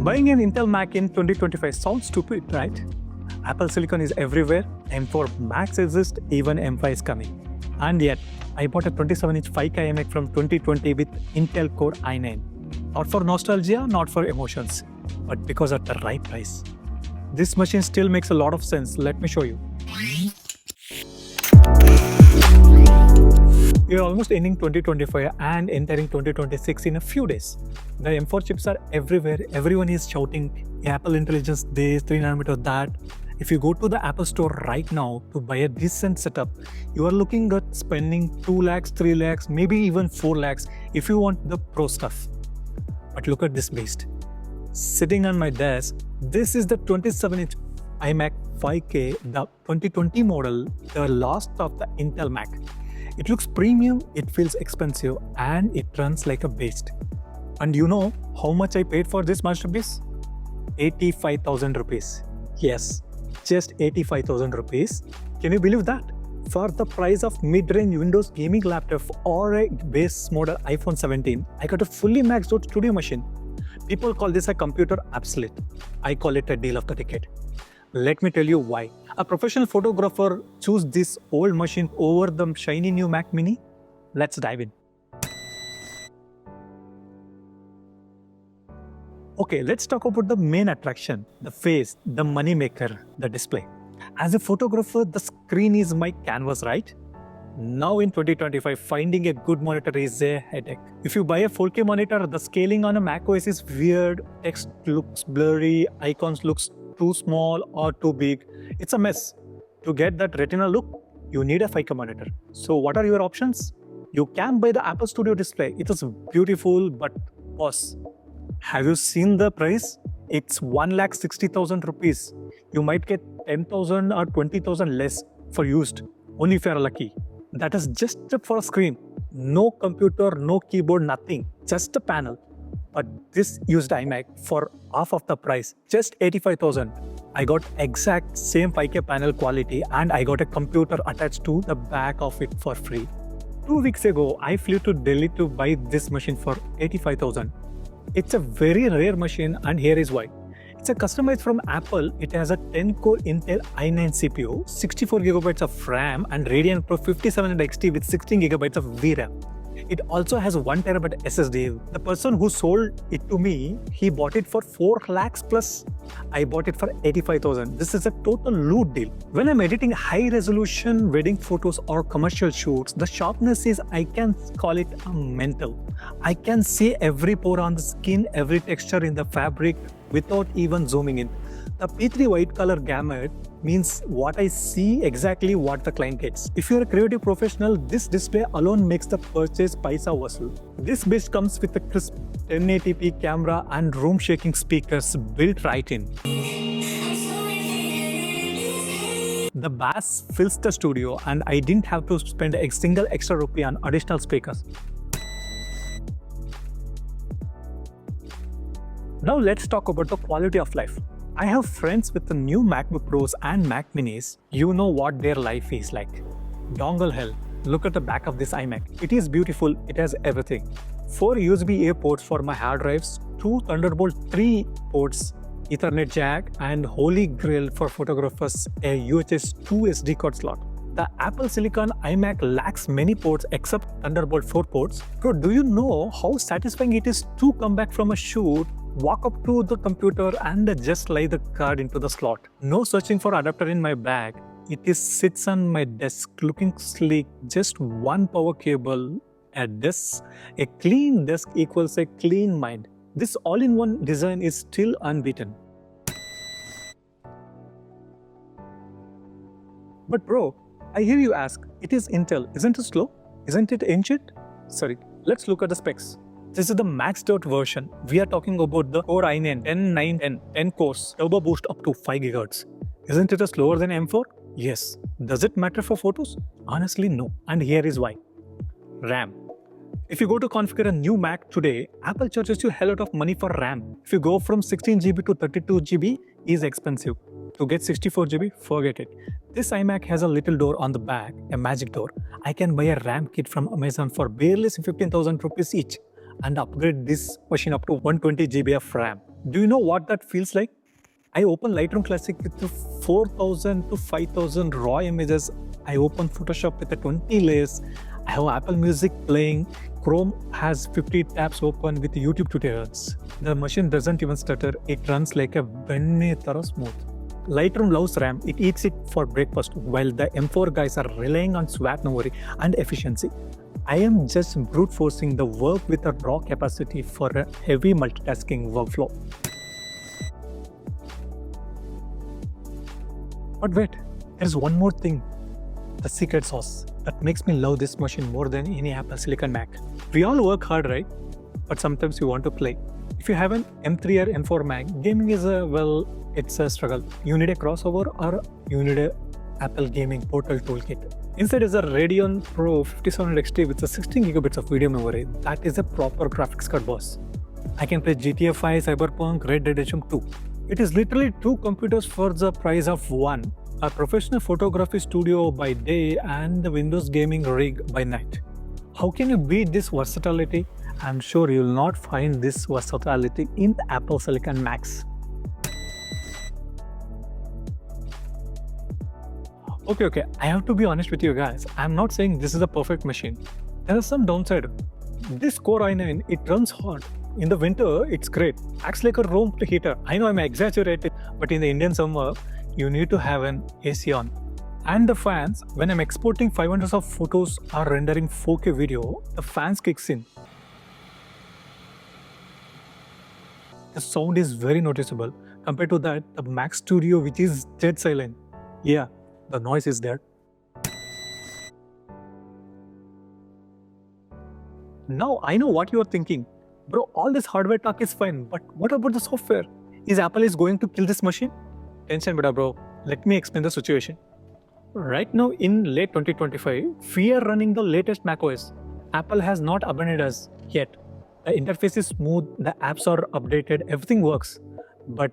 Buying an Intel Mac in 2025 sounds stupid, right? Apple Silicon is everywhere, M4 Macs exist, even M5 is coming. And yet, I bought a 27-inch 5K iMac from 2020 with Intel Core i9. Not for nostalgia, not for emotions, but because at the right price. This machine still makes a lot of sense. Let me show you. We are almost ending 2025 and entering 2026 in a few days. The M4 chips are everywhere. Everyone is shouting Apple Intelligence this, 3nm that. If you go to the Apple Store right now to buy a decent setup, you are looking at spending 2 lakhs, 3 lakhs, maybe even 4 lakhs if you want the pro stuff. But look at this beast. Sitting on my desk, this is the 27-inch iMac 5K, the 2020 model, the last of the Intel Mac. It looks premium, it feels expensive, and it runs like a beast. And you know how much I paid for this masterpiece? 85,000 rupees. Yes, just 85,000 rupees. Can you believe that? For the price of mid-range Windows gaming laptop or a base model iPhone 17, I got a fully maxed out studio machine. People call this a computer obsolete. I call it a deal of the decade. Let me tell you why. A professional photographer choose this old machine over the shiny new Mac Mini? Let's dive in. Okay, let's talk about the main attraction, the face, the money maker, the display. As a photographer, the screen is my canvas, right? Now in 2025, finding a good monitor is a headache. If you buy a 4K monitor, the scaling on a macOS is weird, text looks blurry, icons looks too small or too big. It's a mess. To get that Retina look, you need a 5K monitor. So what are your options? You can buy the Apple Studio display. It is beautiful, but pause. Have you seen the price? It's 1,60,000 rupees. You might get 10,000 or 20,000 less for used, only if you are lucky. That is just for a screen. No computer, no keyboard, nothing. Just a panel. But this used iMac for half of the price, just 85,000. I got exact same 5K panel quality and I got a computer attached to the back of it for free. 2 weeks ago, I flew to Delhi to buy this machine for 85,000. It's a very rare machine and here is why. It's a customized from Apple. It has a 10-core Intel i9 CPU, 64GB of RAM and Radeon Pro 5700 XT with 16GB of VRAM. It also has 1TB SSD. The person who sold it to me, he bought it for 4 lakhs plus. I bought it for 85,000. This is a total loot deal. When I'm editing high-resolution wedding photos or commercial shoots, the sharpness is, I can call it a mental. I can see every pore on the skin, every texture in the fabric without even zooming in. The P3 white color gamut means what I see exactly what the client gets. If you're a creative professional, this display alone makes the purchase paisa vasool. This beast comes with a crisp 1080p camera and room shaking speakers built right in. The bass fills the studio and I didn't have to spend a single extra rupee on additional speakers. Now let's talk about the quality of life. I have friends with the new MacBook Pros and Mac Minis. You know what their life is like. Dongle hell. Look at the back of this iMac. It is beautiful. It has everything. 4 USB-A ports for my hard drives, 2 Thunderbolt 3 ports, Ethernet jack, and holy grail for photographers, a UHS 2 SD card slot. The Apple Silicon iMac lacks many ports except Thunderbolt 4 ports. Bro, do you know how satisfying it is to come back from a shoot, walk up to the computer and just slide the card into the slot? No searching for adapter in my bag. It sits on my desk looking sleek, just one power cable, a desk. A clean desk equals a clean mind. This all-in-one design is still unbeaten. But bro, I hear you ask, it is Intel, isn't it slow? Isn't it ancient? Sorry, let's look at the specs. This is the maxed out version. We are talking about the Core i9 10910 10 cores, turbo boost up to 5 GHz. Isn't it slower than M4? Yes. Does it matter for photos? Honestly, no. And here is why. RAM. If you go to configure a new Mac today, Apple charges you a hell lot of money for RAM. If you go from 16GB to 32GB, is expensive. To get 64GB, forget it. This iMac has a little door on the back, a magic door. I can buy a RAM kit from Amazon for barely 15,000 rupees each and upgrade this machine up to 120GB of RAM. Do you know what that feels like? I open Lightroom Classic with the 4000 to 5000 raw images. I open Photoshop with the 20 layers. I have Apple Music playing. Chrome has 50 tabs open with YouTube tutorials. The machine doesn't even stutter. It runs like a bunny thorough smooth. Lightroom loves RAM. It eats it for breakfast, while the M4 guys are relying on swap memory and efficiency. I am just brute forcing the work with a raw capacity for a heavy multitasking workflow. But wait, there's one more thing. The secret sauce that makes me love this machine more than any Apple Silicon Mac. We all work hard, right? But sometimes we want to play. If you have an M3 or M4 Mac, gaming is it's a struggle. You need a crossover or you need a Apple Gaming Portal Toolkit. Inside is a Radeon Pro 5700 XT with a 16 GB of video memory. That is a proper graphics card, boss. I can play GTA 5, Cyberpunk, Red Dead Redemption 2. It is literally two computers for the price of one. A professional photography studio by day and the Windows gaming rig by night. How can you beat this versatility? I'm sure you will not find this versatility in the Apple Silicon Macs. Okay, I have to be honest with you guys. I'm not saying this is a perfect machine. There is some downside. This Core i9, it runs hot. In the winter, it's great. Acts like a room heater. I know I'm exaggerating, but in the Indian summer, you need to have an AC on. And the fans, when I'm exporting 500 of photos or rendering 4K video, the fans kicks in. The sound is very noticeable. Compared to that, the Mac Studio, which is dead silent. Yeah, the noise is there. Now I know what you are thinking. Bro, all this hardware talk is fine, but what about the software? Is Apple going to kill this machine? Tension beta, bro. Let me explain the situation. Right now in late 2025, we are running the latest macOS. Apple has not abandoned us yet. The interface is smooth, the apps are updated, everything works. But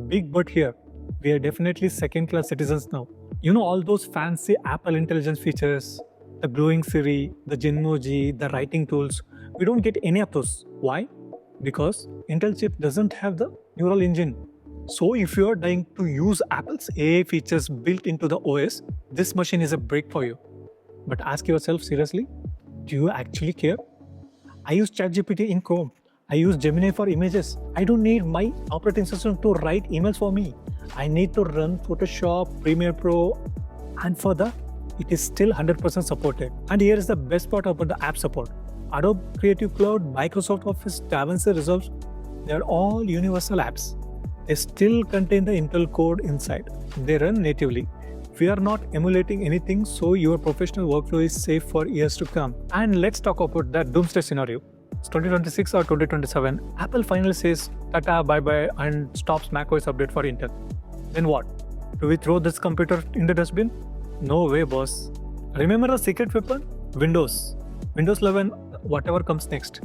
big but here, we are definitely second-class citizens now. You know all those fancy Apple intelligence features, the glowing Siri, the Genmoji, the writing tools. We don't get any of those. Why? Because Intel chip doesn't have the neural engine. So if you are dying to use Apple's AI features built into the OS, this machine is a break for you. But ask yourself seriously, do you actually care? I use ChatGPT in Chrome. I use Gemini for images. I don't need my operating system to write emails for me. I need to run Photoshop, Premiere Pro, and for that, it is still 100% supported. And here is the best part about the app support. Adobe Creative Cloud, Microsoft Office, DaVinci Resolve, they are all universal apps. They still contain the Intel code inside. They run natively. We are not emulating anything, so your professional workflow is safe for years to come. And let's talk about that doomsday scenario. It's 2026 or 2027. Apple finally says tata bye-bye and stops macOS update for Intel. Then what? Do we throw this computer in the dustbin? No way, boss. Remember the secret weapon? Windows. Windows 11, whatever comes next,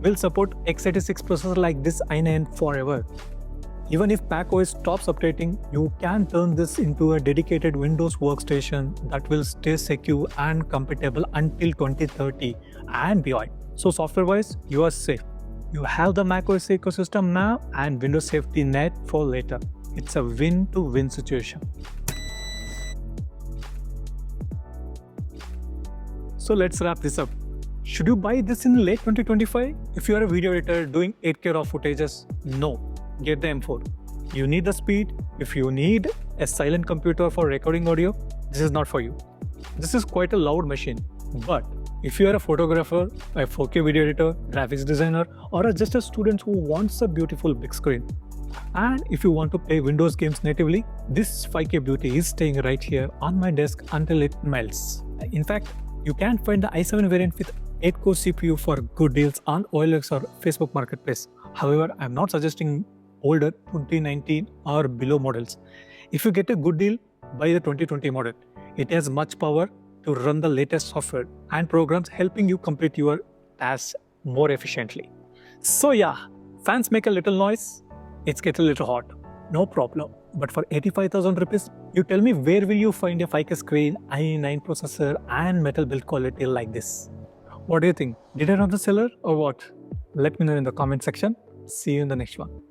will support x86 processor like this i9 forever. Even if macOS stops updating, you can turn this into a dedicated Windows workstation that will stay secure and compatible until 2030 and beyond. So software-wise, you are safe. You have the macOS ecosystem now and Windows safety net for later. It's a win-to-win situation. So let's wrap this up. Should you buy this in late 2025? If you are a video editor doing 8K raw footages, no. Get the M4. You need the speed. If you need a silent computer for recording audio, this is not for you. This is quite a loud machine. But if you are a photographer, a 4K video editor, graphics designer, or just a student who wants a beautiful big screen, and if you want to play Windows games natively, this 5K beauty is staying right here on my desk until it melts. In fact, you can find the i7 variant with 8-core CPU for good deals on OLX or Facebook Marketplace. However, I'm not suggesting older 2019 or below models. If you get a good deal, buy the 2020 model. It has much power to run the latest software and programs, helping you complete your tasks more efficiently. So yeah, fans make a little noise, it's get a little hot, no problem. But for 85,000 rupees, you tell me where will you find a 5K screen, i9 processor and metal build quality like this? What do you think? Did I know the seller or what? Let me know in the comment section. See you in the next one.